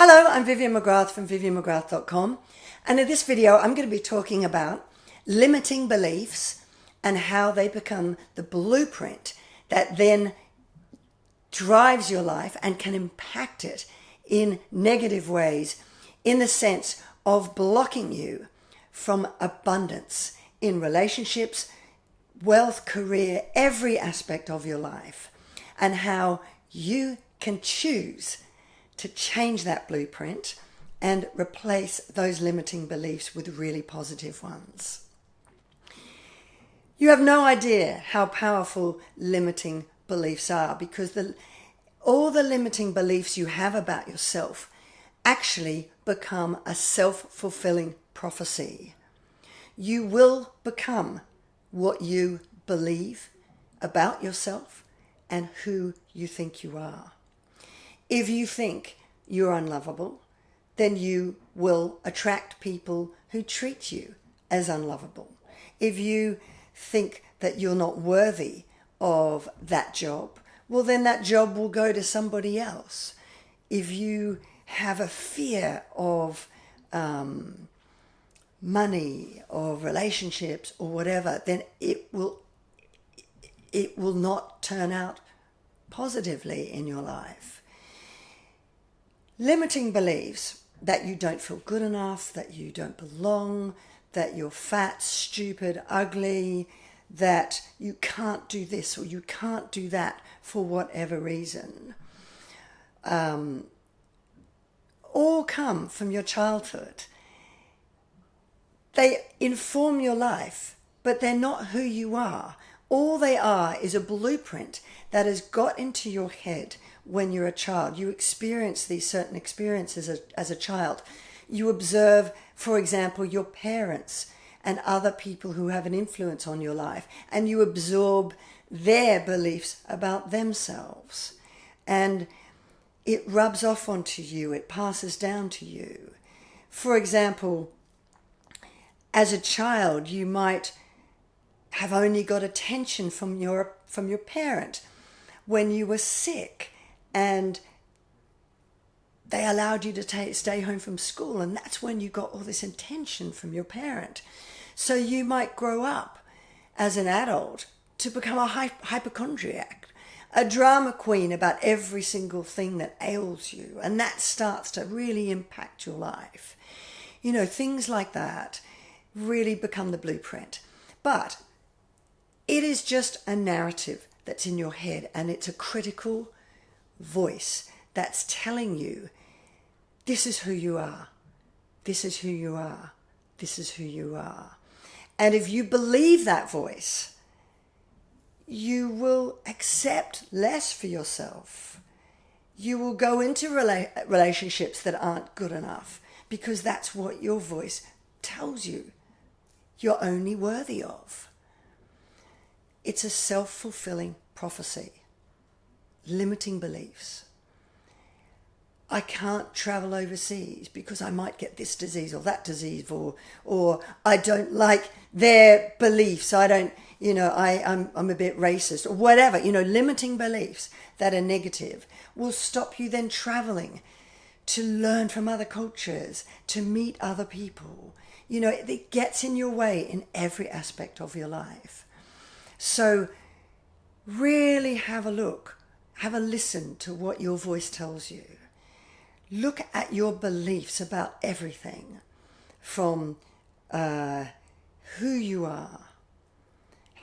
Hello, I'm Vivienne McGrath from viviennemcgrath.com, and in this video I'm going to be talking about limiting beliefs and how they become the blueprint that then drives your life and can impact it in negative ways, in the sense of blocking you from abundance in relationships, wealth, career, every aspect of your life, and how you can choose to change that blueprint and replace those limiting beliefs with really positive ones. You have no idea how powerful limiting beliefs are, because all the limiting beliefs you have about yourself actually become a self-fulfilling prophecy. You will become what you believe about yourself and who you think you are. If you think you're unlovable, then you will attract people who treat you as unlovable. If you think that you're not worthy of that job, well, then that job will go to somebody else. If you have a fear of money or relationships or whatever, then it will not turn out positively in your life. Limiting beliefs that you don't feel good enough, that you don't belong, that you're fat, stupid, ugly, that you can't do this or you can't do that for whatever reason, all come from your childhood. They inform your life, but they're not who you are. All they are is a blueprint that has got into your head when you're a child. You experience these certain experiences as a child. You observe, for example, your parents and other people who have an influence on your life, and you absorb their beliefs about themselves. And it rubs off onto you, it passes down to you. For example, as a child, you might have only got attention from your parent when you were sick, and they allowed you to stay home from school, and that's when you got all this attention from your parent. So you might grow up as an adult to become a hypochondriac, a drama queen about every single thing that ails you, and that starts to really impact your life. You know, things like that really become the blueprint. But it is just a narrative that's in your head, and it's a critical voice that's telling you, this is who you are, this is who you are, this is who you are. And if you believe that voice, you will accept less for yourself. You will go into relationships that aren't good enough, because that's what your voice tells you you're only worthy of. It's a self-fulfilling prophecy. Limiting beliefs. I can't travel overseas because I might get this disease or that disease, or I don't like their beliefs. I don't, I'm a bit racist or whatever. Limiting beliefs that are negative will stop you then traveling to learn from other cultures, to meet other people. It gets in your way in every aspect of your life. So really have a look. Have a listen to what your voice tells you. Look at your beliefs about everything, from who you are,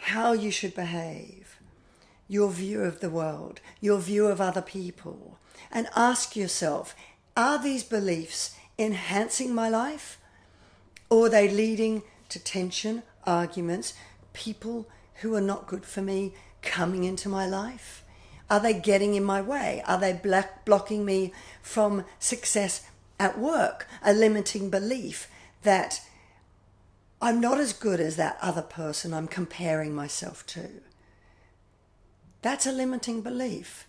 how you should behave, your view of the world, your view of other people, and ask yourself, are these beliefs enhancing my life, or are they leading to tension, arguments, people who are not good for me coming into my life? Are they getting in my way? Are they blocking me from success at work? A limiting belief that I'm not as good as that other person I'm comparing myself to. That's a limiting belief.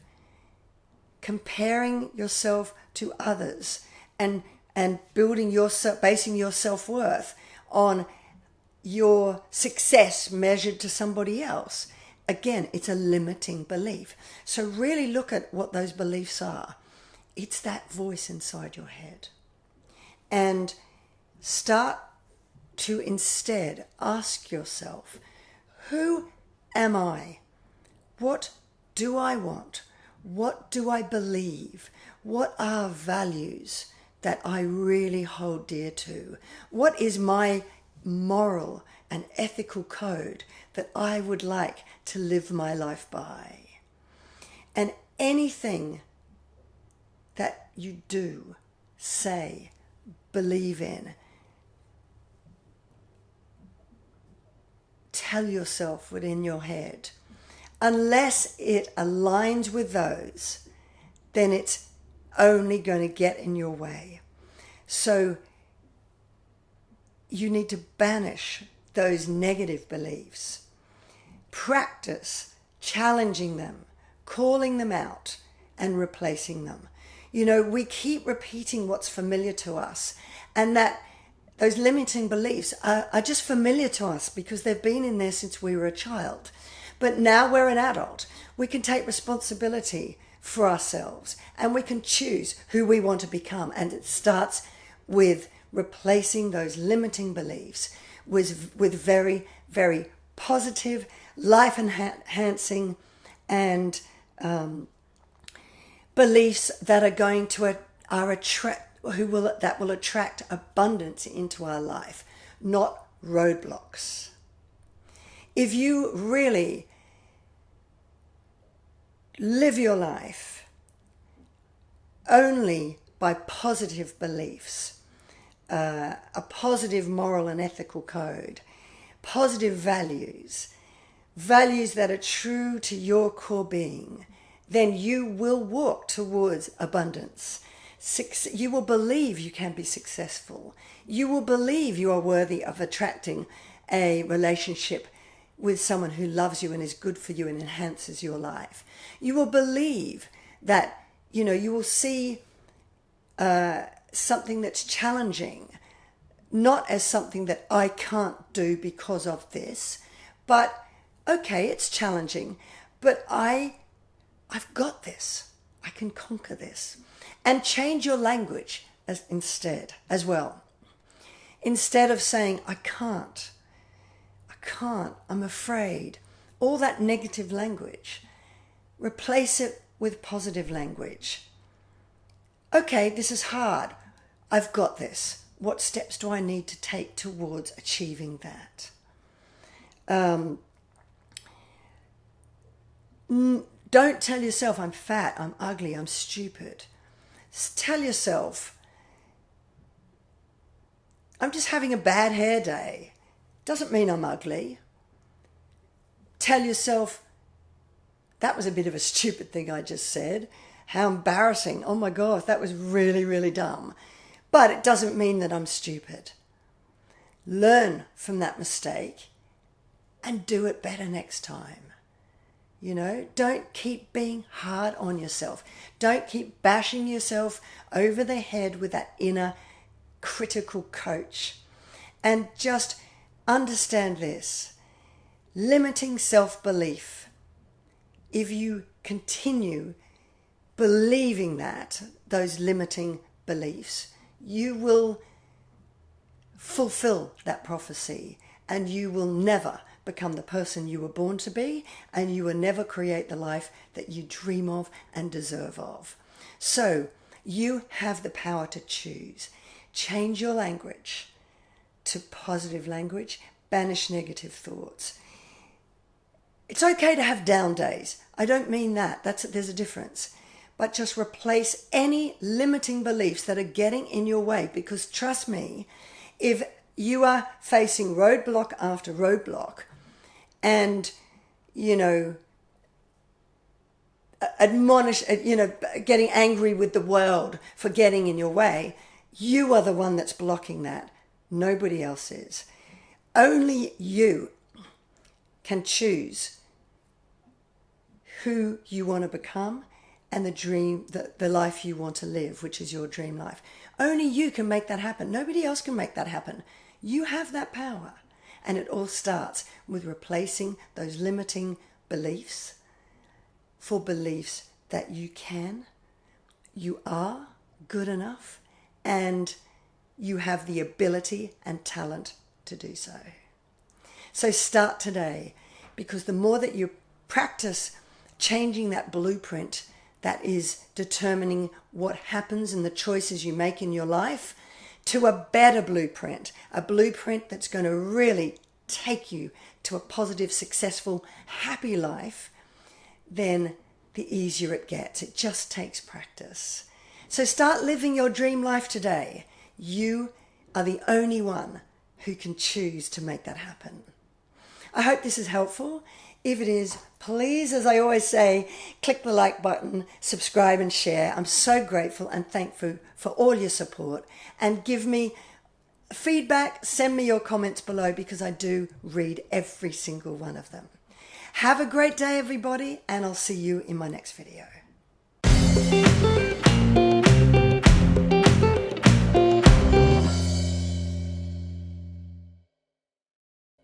Comparing yourself to others and building basing your self-worth on your success measured to somebody else. Again, it's a limiting belief. So really look at what those beliefs are. It's that voice inside your head. And start to instead ask yourself, who am I? What do I want? What do I believe? What are values that I really hold dear to? What is my moral and ethical code that I would like to live my life by? And anything that you do, say, believe in, tell yourself within your head, unless it aligns with those, then it's only going to get in your way. So you need to banish those negative beliefs. Practice challenging them, calling them out, and replacing them. You know, we keep repeating what's familiar to us, and that those limiting beliefs are just familiar to us because they've been in there since we were a child. But now we're an adult. We can take responsibility for ourselves and we can choose who we want to become. And it starts with replacing those limiting beliefs with very, very positive, life-enhancing and beliefs that are going to that will attract abundance into our life, not roadblocks. If you really live your life only by positive beliefs, a positive moral and ethical code, positive values that are true to your core being, then you will walk towards abundance. You will believe you can be successful. You will believe you are worthy of attracting a relationship with someone who loves you and is good for you and enhances your life. You will believe that, you will see something that's challenging, not as something that I can't do because of this, but okay, it's challenging, but I've got this. I can conquer this. And change your language instead as well. Instead of saying, I can't, I'm afraid, all that negative language, replace it with positive language. Okay, this is hard. I've got this. What steps do I need to take towards achieving that? Don't tell yourself I'm fat, I'm ugly, I'm stupid. Tell yourself, I'm just having a bad hair day. Doesn't mean I'm ugly. Tell yourself, that was a bit of a stupid thing I just said. How embarrassing. Oh my God, that was really, really dumb. But it doesn't mean that I'm stupid. Learn from that mistake and do it better next time. Don't keep being hard on yourself. Don't keep bashing yourself over the head with that inner critical coach. And just understand this. Limiting self-belief. If you continue believing those limiting beliefs, you will fulfill that prophecy and you will never become the person you were born to be, and you will never create the life that you dream of and deserve of. So you have the power to choose. Change your language to positive language. Banish negative thoughts. It's okay to have down days. I don't mean that. There's a difference. But just replace any limiting beliefs that are getting in your way, because trust me, if you are facing roadblock after roadblock, and getting angry with the world for getting in your way, you are the one that's blocking that. Nobody else is. Only you can choose who you want to become and the life you want to live, which is your dream life. Only you can make that happen. Nobody else can make that happen. You have that power. And it all starts with replacing those limiting beliefs for beliefs that you can you are good enough and you have the ability and talent to do so. So start today, because the more that you practice changing that blueprint that is determining what happens and the choices you make in your life to a better blueprint, a blueprint that's going to really take you to a positive, successful, happy life, then the easier it gets. It just takes practice. So start living your dream life today. You are the only one who can choose to make that happen. I hope this is helpful. If it is, please, as I always say, click the like button, subscribe and share. I'm so grateful and thankful for all your support. And give me feedback, send me your comments below, because I do read every single one of them. Have a great day, everybody, and I'll see you in my next video.